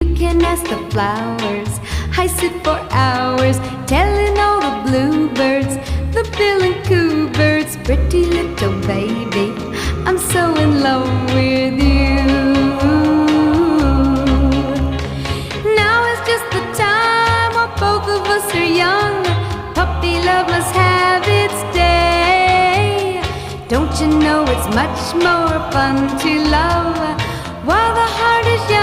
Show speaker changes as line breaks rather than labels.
You can ask the flowers. I sit for hours telling all the bluebirds, the bill and coo birds, pretty little baby, I'm so in love with you. Now is just the time while both of us are young. Puppy love must have its day. Don't you know it's much more fun to love while the heart is young?